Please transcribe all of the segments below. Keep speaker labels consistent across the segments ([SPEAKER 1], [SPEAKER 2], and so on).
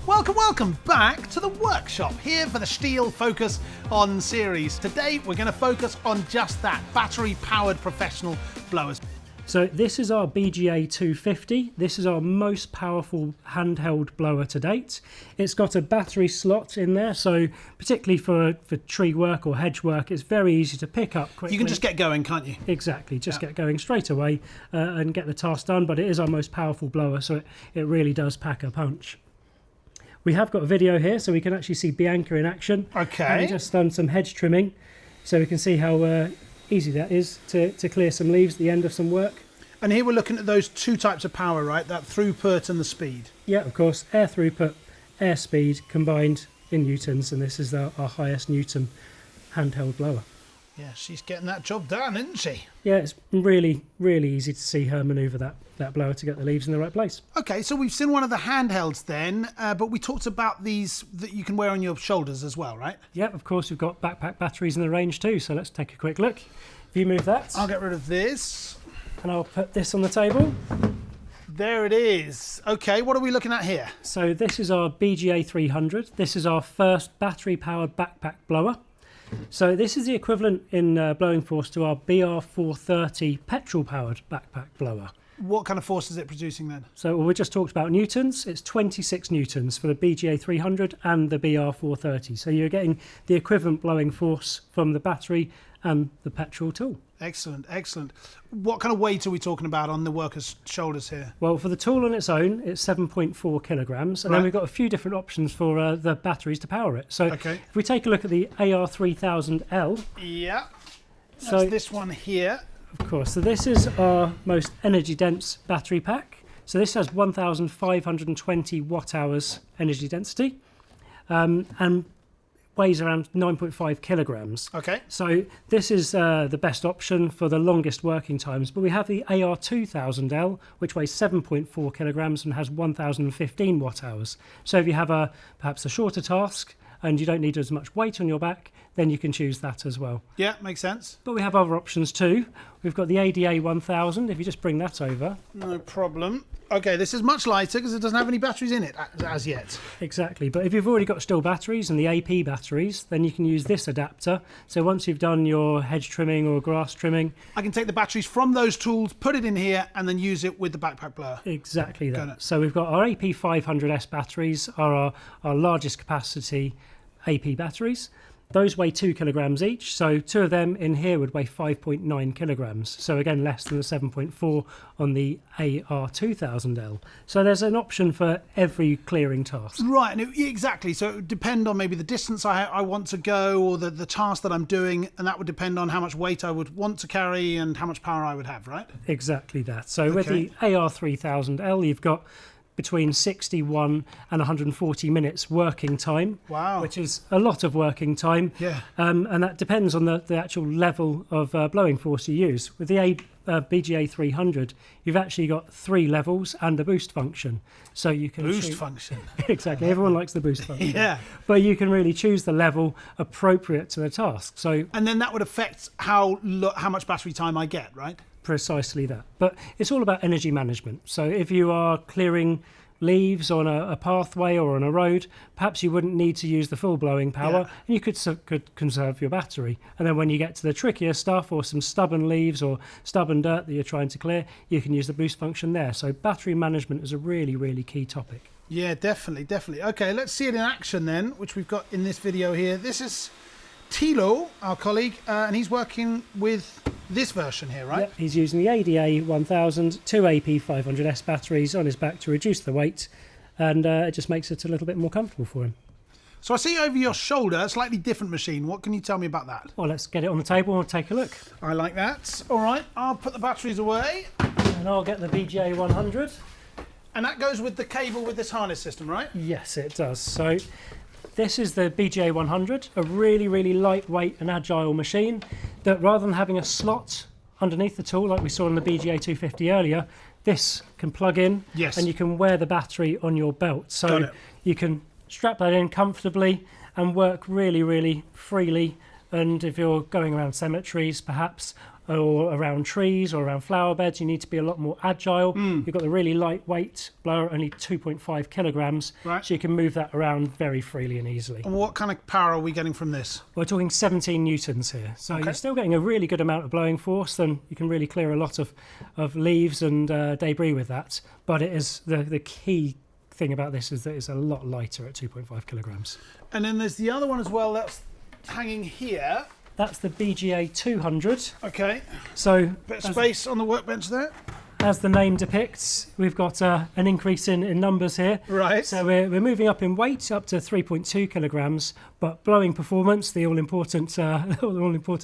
[SPEAKER 1] Welcome back to the workshop here for the STIHL Focus On series. Today we're going to focus on just that, battery powered professional blowers.
[SPEAKER 2] So this is our BGA 250. This is our most powerful handheld blower to date. It's got a battery slot in there, so particularly for tree work or hedge work, it's very easy to pick up quickly.
[SPEAKER 1] You can just get going, can't you?
[SPEAKER 2] Exactly, just get going straight away and get the task done, but it is our most powerful blower, so it really does pack a punch. We have got a video here, so we can actually see Bianca in action.
[SPEAKER 1] Okay.
[SPEAKER 2] Having just done some hedge trimming, so we can see how easy that is to clear some leaves at the end of some work.
[SPEAKER 1] And here we're looking at those two types of power, right? That throughput and the speed.
[SPEAKER 2] Yeah, of course. Air throughput, air speed combined in newtons, and this is our highest newton handheld blower.
[SPEAKER 1] Yeah, she's getting that job done, isn't she?
[SPEAKER 2] Yeah, it's really, really easy to see her manoeuvre that blower to get the leaves in the right place.
[SPEAKER 1] Okay, so we've seen one of the handhelds then, but we talked about these that you can wear on your shoulders as well, right?
[SPEAKER 2] Yeah, of course, we've got backpack batteries in the range too, so let's take a quick look. If you move that.
[SPEAKER 1] I'll get rid of this.
[SPEAKER 2] And I'll put this on the table.
[SPEAKER 1] There it is. Okay, what are we looking at here?
[SPEAKER 2] So this is our BGA 300. This is our first battery-powered backpack blower. So this is the equivalent in blowing force to our BR 430 petrol-powered backpack blower.
[SPEAKER 1] What kind of force is it producing then?
[SPEAKER 2] So we just talked about newtons. It's 26 newtons for the BGA 300 and the BR 430. So you're getting the equivalent blowing force from the battery and the petrol tool.
[SPEAKER 1] Excellent, excellent. What kind of weight are we talking about on the worker's shoulders here?
[SPEAKER 2] Well, for the tool on its own, it's 7.4 kilograms. And then we've got a few different options for the batteries to power it. So if we take a look at the AR 3000L.
[SPEAKER 1] Yeah, that's this one here.
[SPEAKER 2] Of course. So this is our most energy dense battery pack. So this has 1,520 watt hours energy density. And weighs around 9.5 kilograms.
[SPEAKER 1] Okay.
[SPEAKER 2] So this is the best option for the longest working times. But we have the AR 2000L, which weighs 7.4 kilograms and has 1,015 watt hours. So if you have perhaps a shorter task and you don't need as much weight on your back, then you can choose that as well.
[SPEAKER 1] Yeah, makes sense.
[SPEAKER 2] But we have other options too. We've got the ADA 1000, if you just bring that over.
[SPEAKER 1] No problem. Okay, this is much lighter because it doesn't have any batteries in it as yet.
[SPEAKER 2] Exactly, but if you've already got STIHL batteries and the AP batteries, then you can use this adapter. So once you've done your hedge trimming or grass trimming,
[SPEAKER 1] I can take the batteries from those tools, put it in here, and then use it with the backpack blower.
[SPEAKER 2] Exactly that. So we've got our AP 500S batteries are our largest capacity AP batteries. Those weigh 2 kilograms each, so two of them in here would weigh 5.9 kilograms. So again, less than the 7.4 on the AR 2000L. So there's an option for every clearing task.
[SPEAKER 1] Right, exactly. So it would depend on maybe the distance I want to go or the task that I'm doing, and that would depend on how much weight I would want to carry and how much power I would have, right?
[SPEAKER 2] Exactly that. So with the AR 3000L, you've got between 61 and 140 minutes working time.
[SPEAKER 1] Wow.
[SPEAKER 2] Which is a lot of working time.
[SPEAKER 1] Yeah.
[SPEAKER 2] And that depends on the actual level of blowing force you use. With the BGA 300, you've actually got 3 levels and a boost function. So you can
[SPEAKER 1] boost function.
[SPEAKER 2] Exactly. Everyone likes the boost function.
[SPEAKER 1] Yeah.
[SPEAKER 2] But you can really choose the level appropriate to the task. So
[SPEAKER 1] and then that would affect how much battery time I get, right?
[SPEAKER 2] Precisely that. But it's all about energy management. So if you are clearing leaves on a pathway or on a road, perhaps you wouldn't need to use the full blowing power, and you could conserve your battery. And then when you get to the trickier stuff or some stubborn leaves or stubborn dirt that you're trying to clear, you can use the boost function there. So battery management is a really, really key topic.
[SPEAKER 1] Yeah, definitely, definitely. Okay, let's see it in action then, which we've got in this video here. This is Thilo, our colleague, and he's working with this version here, right?
[SPEAKER 2] Yep, he's using the ADA 1000, 2 AP 500S batteries on his back to reduce the weight, and it just makes it a little bit more comfortable for him.
[SPEAKER 1] So I see over your shoulder a slightly different machine. What can you tell me about that?
[SPEAKER 2] Well, let's get it on the table and take a look.
[SPEAKER 1] I like that. All right, I'll put the batteries away.
[SPEAKER 2] And I'll get the BGA 100.
[SPEAKER 1] And that goes with the cable with this harness system, right?
[SPEAKER 2] Yes, it does. So this is the BGA 100, a really, really lightweight and agile machine that rather than having a slot underneath the tool like we saw in the BGA 250 earlier, this can plug in and you can wear the battery on your belt. So you can strap that in comfortably and work really, really freely. And if you're going around cemeteries, perhaps, or around trees or around flower beds, you need to be a lot more agile. You've got the really lightweight blower, only 2.5 kilograms,
[SPEAKER 1] Right.
[SPEAKER 2] so you can move that around very freely and easily.
[SPEAKER 1] And what kind of power are we getting from this?
[SPEAKER 2] We're talking 17 newtons here, so
[SPEAKER 1] Okay.
[SPEAKER 2] you're still getting a really good amount of blowing force, and you can really clear a lot of leaves and debris with that. But it is the key thing about this is that it's a lot lighter at 2.5 kilograms.
[SPEAKER 1] And then there's the other one as well that's hanging here.
[SPEAKER 2] That's the BGA 200.
[SPEAKER 1] Okay,
[SPEAKER 2] So
[SPEAKER 1] bit of space on the workbench there.
[SPEAKER 2] as the name depicts, we've got an increase in numbers here.
[SPEAKER 1] Right.
[SPEAKER 2] So we're moving up in weight up to 3.2 kilograms, but blowing performance, the all-important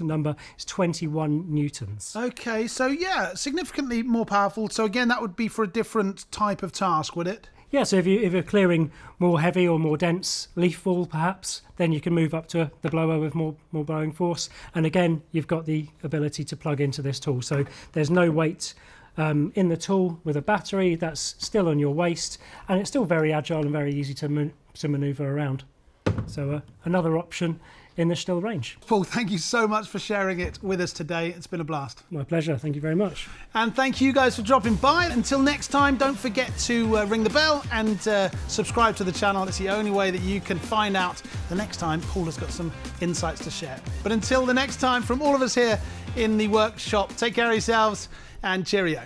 [SPEAKER 2] number is 21 newtons.
[SPEAKER 1] Okay, so yeah, significantly more powerful. So again, that would be for a different type of task, would it?
[SPEAKER 2] Yeah, so if you're clearing more heavy or more dense leaf fall, perhaps, then you can move up to the blower with more blowing force. And again, you've got the ability to plug into this tool. So there's no weight in the tool with a battery. That's still on your waist, and it's still very agile and very easy to maneuver around. So another option in the STIHL range.
[SPEAKER 1] Paul, thank you so much for sharing it with us today. It's been a blast.
[SPEAKER 2] My pleasure. Thank you very much.
[SPEAKER 1] And thank you guys for dropping by. Until next time, don't forget to ring the bell and subscribe to the channel. It's the only way that you can find out the next time Paul has got some insights to share. But until the next time, from all of us here in the workshop, take care of yourselves and cheerio.